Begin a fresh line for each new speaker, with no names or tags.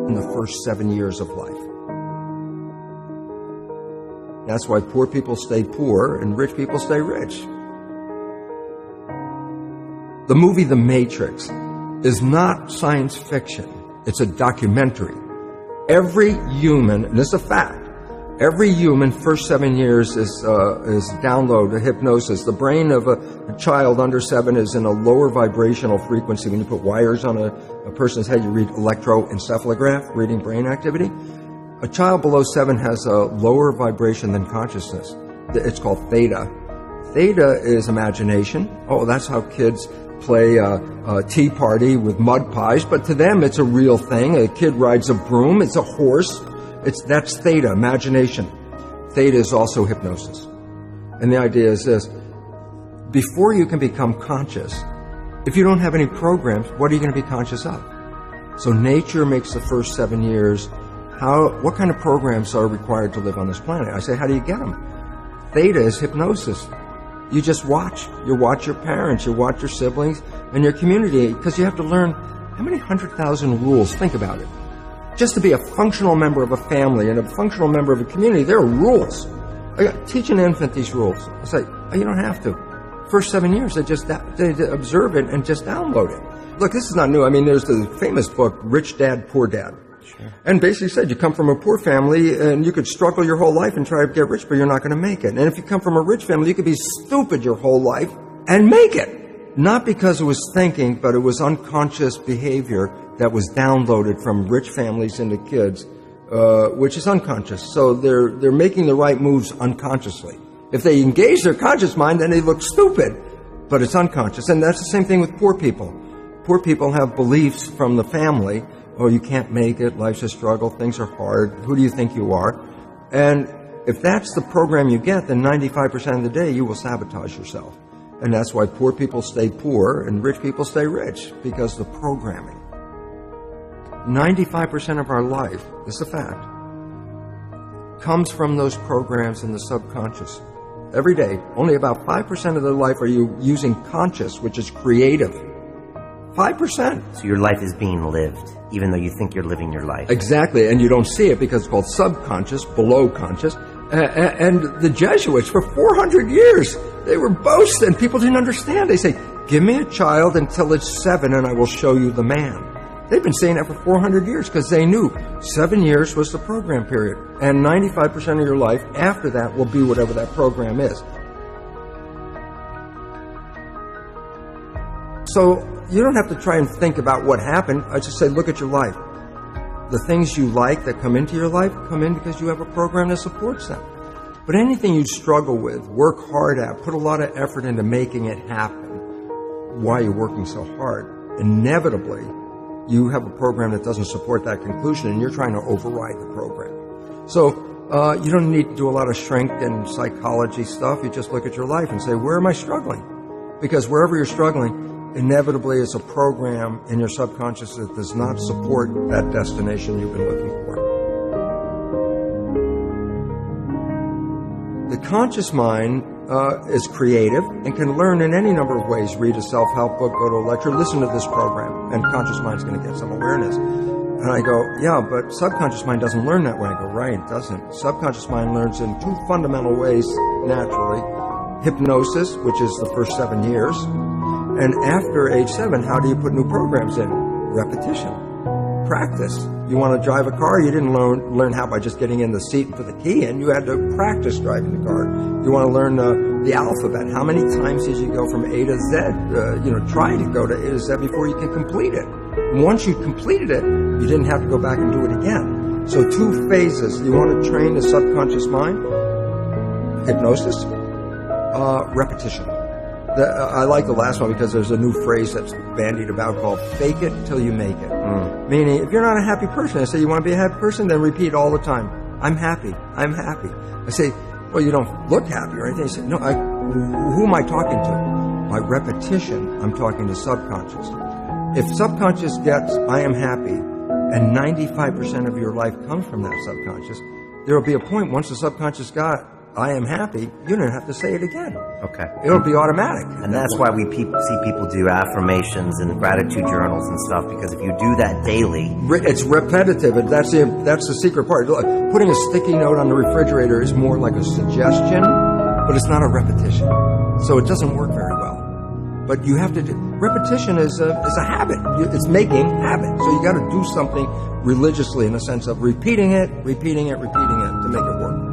in the first 7 years of life. That's why poor people stay poor and rich people stay rich. The movie The Matrix is not science fiction. It's a documentary. Every human, and this is a fact, every human first 7 years is download hypnosis. The brain of a child under 7 is in a lower vibrational frequency. When you put wires on a person's head, you read electroencephalograph, reading brain activity. A child below 7 has a lower vibration than consciousness. It's called theta. Theta is imagination. Oh, that's how kids play a tea party with mud pies, but to them it's a real thing. A kid rides a broom, it's a horse. That's theta, imagination. Theta is also hypnosis. And the idea is this: before you can become conscious, if you don't have any programs, what are you going to be conscious of? So nature makes the first 7 years. What kind of programs are required to live on this planet? I say, how do you get them? Theta is hypnosis. You just watch. You watch your parents, you watch your siblings, and your community, because you have to learn how many 100,000 rules. Think about it. Just to be a functional member of a family and a functional member of a community, there are rules. Teach an infant these rules. I say, you don't have to. First 7 years, they observe it and just download it. Look, this is not new. I mean, there's the famous book, Rich Dad, Poor Dad. Sure. And basically said you come from a poor family and you could struggle your whole life and try to get rich, but you're not going to make it. And if you come from a rich family, you could be stupid your whole life and make it. Not because it was thinking, but it was unconscious behavior that was downloaded from rich families into kids, which is unconscious. So they're making the right moves unconsciously. If they engage their conscious mind, then they look stupid, but it's unconscious. And that's the same thing with poor people. Poor people have beliefs from the family. Oh, you can't make it, life's a struggle, things are hard, who do you think you are? And if that's the program you get, then 95% of the day you will sabotage yourself. And that's why poor people stay poor and rich people stay rich, because the programming. 95% of our life, this is a fact, comes from those programs in the subconscious. Every day, only about 5% of their life are you using conscious, which is creative. 5%.
So your life is being lived, even though you think you're living your life.
Exactly, and you don't see it because it's called subconscious, below conscious. And the Jesuits, for 400 years, they were boasting. People didn't understand. They say, give me a child until it's 7 and I will show you the man. They've been saying that for 400 years because they knew 7 years was the program period. And 95% of your life after that will be whatever that program is. So you don't have to try and think about what happened. I just say, look at your life. The things you like that come into your life come in because you have a program that supports them. But anything you struggle with, work hard at, put a lot of effort into making it happen, why you're working so hard, inevitably you have a program that doesn't support that conclusion and you're trying to override the program. So you don't need to do a lot of strength and psychology stuff. You just look at your life and say, where am I struggling? Because wherever you're struggling, inevitably it's a program in your subconscious that does not support that destination you've been looking for. The conscious mind is creative and can learn in any number of ways. Read a self-help book, go to a lecture, listen to this program, and conscious mind's going to get some awareness. And I go, yeah, but subconscious mind doesn't learn that way. I go, right, it doesn't. Subconscious mind learns in two fundamental ways naturally. Hypnosis, which is the first 7 years, and after age 7, how do you put new programs in? Repetition. Practice. You want to drive a car, you didn't learn how by just getting in the seat and put the key in. You had to practice driving the car. You want to learn the alphabet. How many times did you go from A to Z? Try to go to A to Z before you can complete it. And once you completed it, you didn't have to go back and do it again. So 2 phases. You want to train the subconscious mind. Hypnosis. Repetition. I like the last one because there's a new phrase that's bandied about called fake it till you make it. Meaning, if you're not a happy person, I say, you want to be a happy person? Then repeat all the time, I'm happy, I'm happy. I say, well, you don't look happy or anything. I say, no, who am I talking to? By repetition, I'm talking to subconscious. If subconscious gets, I am happy, and 95% of your life comes from that subconscious, there will be a point once the subconscious got, I am happy, you don't have to say it again.
Okay.
It'll be automatic.
And that's why we see people do affirmations and gratitude journals and stuff, because if you do that daily...
It's repetitive, and that's the secret part. Look, putting a sticky note on the refrigerator is more like a suggestion, but it's not a repetition. So it doesn't work very well. But you have to do... Repetition is a habit. It's making habit. So you got to do something religiously in the sense of repeating it to make it work.